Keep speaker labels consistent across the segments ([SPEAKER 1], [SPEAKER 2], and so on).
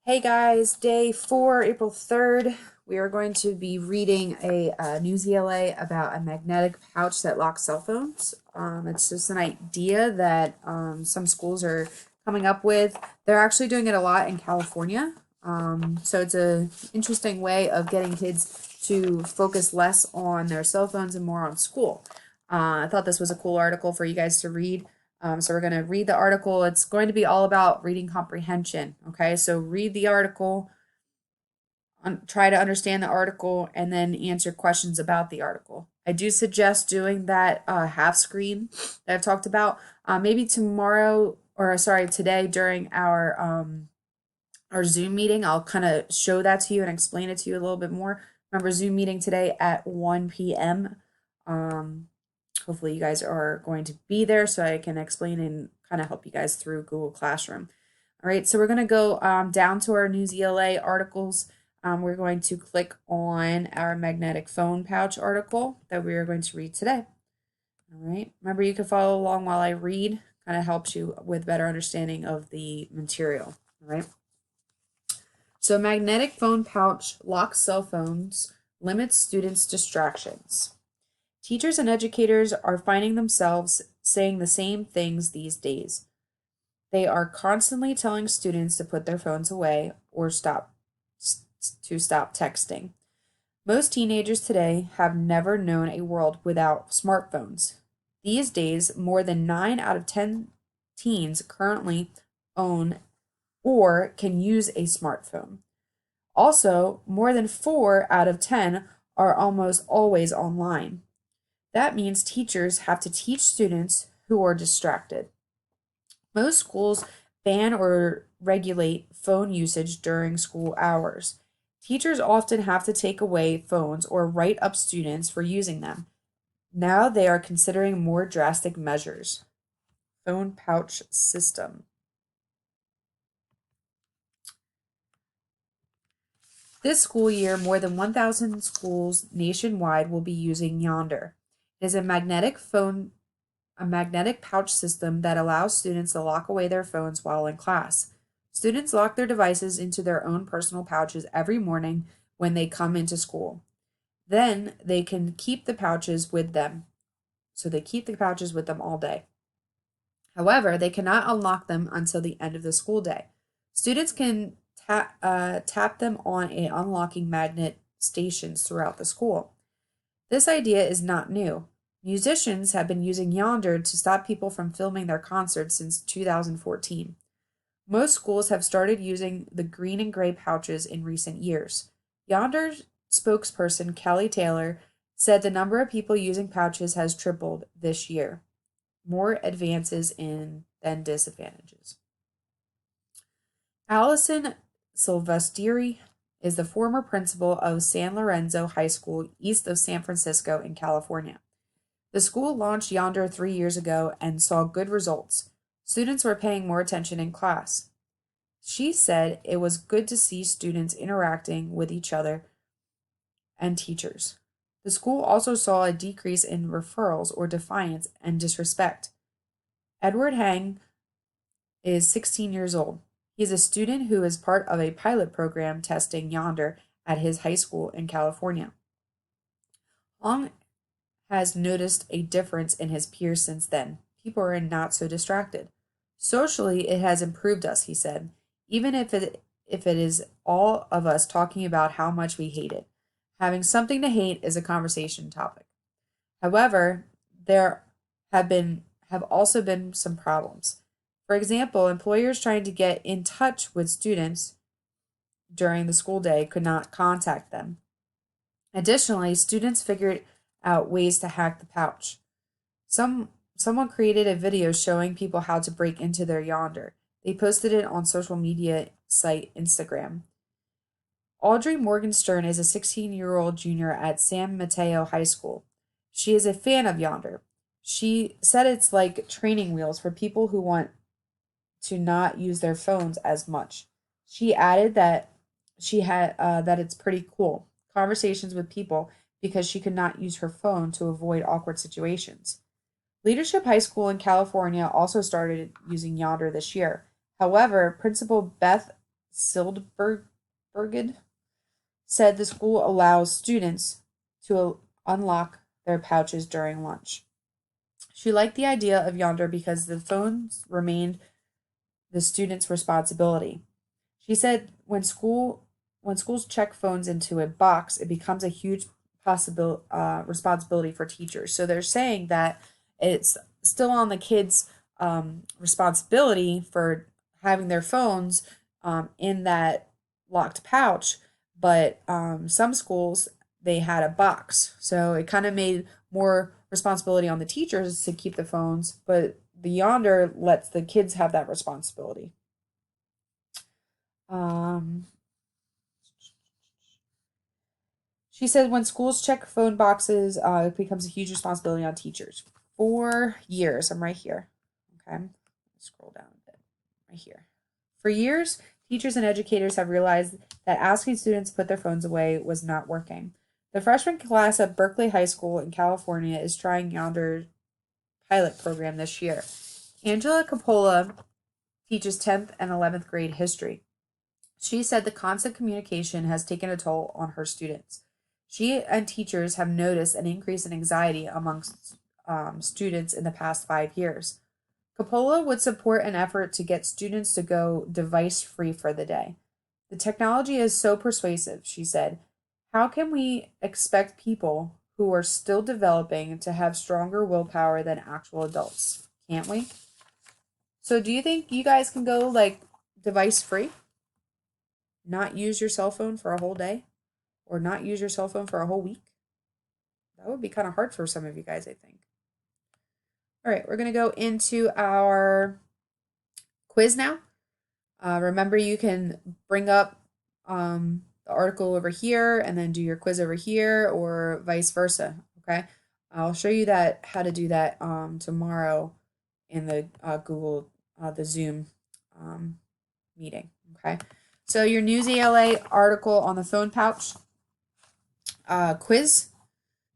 [SPEAKER 1] Hey guys, day 4, April 3rd. We are going to be reading a news ELA about a magnetic pouch that locks cell phones. It's just an idea that some schools are coming up with. They're actually doing it a lot in California. So it's an interesting way of getting kids to focus less on their cell phones and more on school. I thought this was a cool article for you guys to read. So we're going to read the article. It's going to be all about reading comprehension. Okay, so read the article, try to understand the article, and then answer questions about the article. I do suggest doing that half screen that I've talked about. Maybe tomorrow, or sorry, today during our Zoom meeting, I'll kind of show that to you and explain it to you a little bit more. Remember, Zoom meeting today at 1 p.m. Hopefully you guys are going to be there so I can explain and kind of help you guys through Google Classroom. All right, so we're going to go down to our News ELA articles. We're going to click on our magnetic phone pouch article that we are going to read today. All right, remember you can follow along while I read, kind of helps you with better understanding of the material. All right. So magnetic phone pouch locks cell phones, limits students' distractions. Teachers and educators are finding themselves saying the same things these days. They are constantly telling students to put their phones away or stop texting. Most teenagers today have never known a world without smartphones. These days, more than 9 out of 10 teens currently own or can use a smartphone. Also, more than 4 out of 10 are almost always online. That means teachers have to teach students who are distracted. Most schools ban or regulate phone usage during school hours. Teachers often have to take away phones or write up students for using them. Now they are considering more drastic measures. Phone pouch system. This school year, more than 1,000 schools nationwide will be using Yonder. It is a magnetic pouch system that allows students to lock away their phones while in class. Students lock their devices into their own personal pouches every morning when they come into school. Then they can keep the pouches with them. So they keep the pouches with them all day. However, they cannot unlock them until the end of the school day. Students can tap them on a unlocking magnet stations throughout the school. This idea is not new. Musicians have been using Yonder to stop people from filming their concerts since 2014. Most schools have started using the green and gray pouches in recent years. Yonder spokesperson Kelly Taylor said the number of people using pouches has tripled this year. More advances than disadvantages. Allison Silvestri is the former principal of San Lorenzo High School east of San Francisco in California. The school launched Yonder 3 years ago and saw good results. Students were paying more attention in class. She said it was good to see students interacting with each other and teachers. The school also saw a decrease in referrals or defiance and disrespect. Edward Hang is 16 years old. He is a student who is part of a pilot program testing Yonder at his high school in California. Hong has noticed a difference in his peers since then. People are not so distracted. Socially, it has improved us, he said, even if it is all of us talking about how much we hate it. Having something to hate is a conversation topic. However, there have also been some problems. For example, employers trying to get in touch with students during the school day could not contact them. Additionally, students figured out ways to hack the pouch. Someone created a video showing people how to break into their Yonder. They posted it on social media site Instagram. Audrey Morgenstern is a 16-year-old junior at San Mateo High School. She is a fan of Yonder. She said it's like training wheels for people who want to not use their phones as much. She added that that it's pretty cool conversations with people because she could not use her phone to avoid awkward situations. Leadership High School in California also started using Yonder this year. However, Principal Beth Sildberged said the school allows students to unlock their pouches during lunch. She liked the idea of Yonder because the phones remained the students' responsibility. She said when schools check phones into a box, it becomes a huge possible responsibility for teachers. So they're saying that it's still on the kids' responsibility for having their phones in that locked pouch, but some schools they had a box, so it kind of made more responsibility on the teachers to keep the phones, but the Yonder lets the kids have that responsibility. Um, she said when schools check phone boxes, it becomes a huge responsibility on teachers. 4 years, I'm right here. Okay, scroll down a bit. Right here. For years, teachers and educators have realized that asking students to put their phones away was not working. The freshman class at Berkeley High School in California is trying Yonder pilot program this year. Angela Coppola teaches 10th and 11th grade history. She said the constant communication has taken a toll on her students. She and teachers have noticed an increase in anxiety amongst students in the past 5 years. Coppola would support an effort to get students to go device free for the day. The technology is so persuasive, she said. How can we expect people who are still developing to have stronger willpower than actual adults? Can't we? So, do you think you guys can go like device free? Not use your cell phone for a whole day? Or not use your cell phone for a whole week? That would be kind of hard for some of you guys, I think. All right, we're going to go into our quiz now. Remember, you can bring up the article over here and then do your quiz over here or vice versa, okay? I'll show you that how to do that tomorrow in the Google, the Zoom meeting, okay? So your News ELA article on the phone pouch quiz.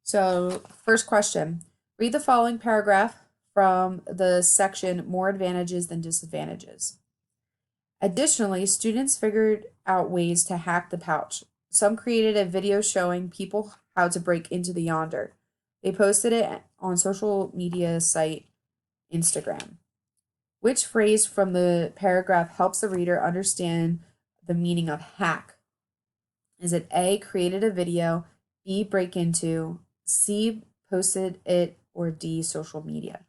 [SPEAKER 1] So first question, read the following paragraph from the section More Advantages Than Disadvantages. Additionally, students figured out ways to hack the pouch. Some created a video showing people how to break into the Yonder. They posted it on social media site Instagram. Which phrase from the paragraph helps the reader understand the meaning of hack? Is it A, created a video, B, break into, C, posted it, or D, social media?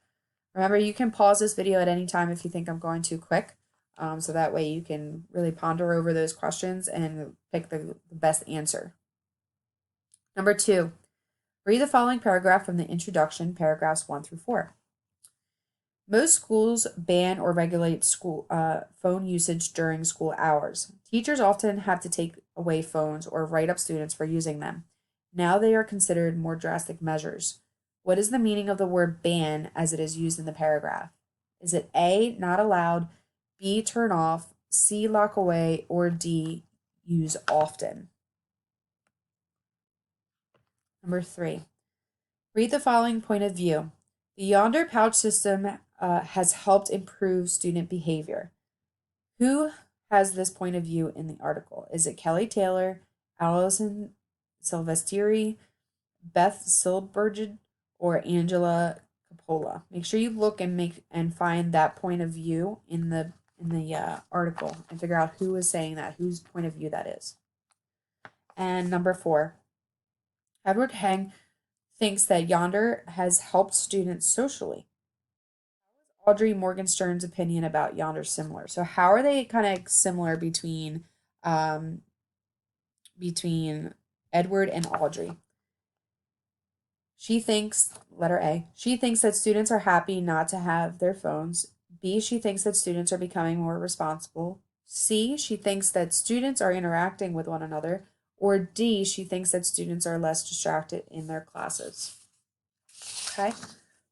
[SPEAKER 1] Remember, you can pause this video at any time if you think I'm going too quick. So that way you can really ponder over those questions and pick the best answer. Number 2, read the following paragraph from the introduction, paragraphs 1 through 4. Most schools ban or regulate school phone usage during school hours. Teachers often have to take away phones or write up students for using them. Now they are considered more drastic measures. What is the meaning of the word ban as it is used in the paragraph? Is it A, not allowed, B, turn off, C, lock away, or D, use often? Number 3, read the following point of view. The Yonder pouch system has helped improve student behavior. Who has this point of view in the article? Is it Kelly Taylor, Allison Silvestri, Beth Silberged, or Angela Coppola? Make sure you look and find that point of view in the article and figure out who is saying that, whose point of view that is. And number 4, Edward Heng thinks that Yonder has helped students socially. Audrey Morgenstern's opinion about Yonder similar? So how are they kind of similar between Edward and Audrey? She thinks, letter A, she thinks that students are happy not to have their phones. B, she thinks that students are becoming more responsible. C, she thinks that students are interacting with one another. Or D, she thinks that students are less distracted in their classes. Okay,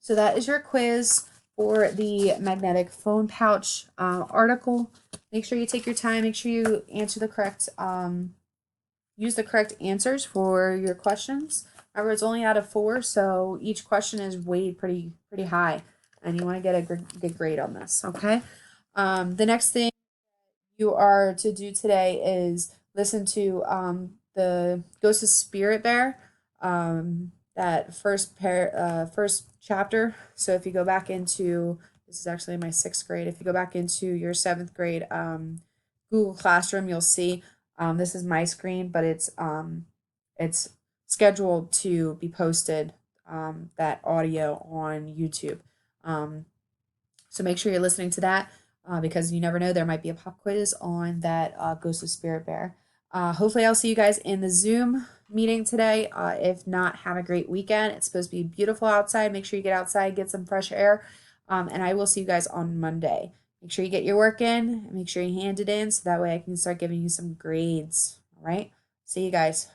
[SPEAKER 1] so that is your quiz for the magnetic phone pouch article. Make sure you take your time. Make sure you answer the correct, use the correct answers for your questions. Remember, it's only out of 4, so each question is weighed pretty high, and you want to get a good grade on this. Okay. The next thing you are to do today is listen to the Ghost of Spirit Bear, that first chapter. So if you go back into, this is actually my sixth grade. If you go back into your seventh grade Google Classroom, you'll see this is my screen, but it's scheduled to be posted, that audio on YouTube. Um, so make sure you're listening to that, because you never know, there might be a pop quiz on that Ghost of Spirit Bear. Hopefully, I'll see you guys in the Zoom meeting today. If not, have a great weekend. It's supposed to be beautiful outside. Make sure you get outside, get some fresh air. And I will see you guys on Monday. Make sure you get your work in. Make sure you hand it in so that way I can start giving you some grades. All right. See you guys.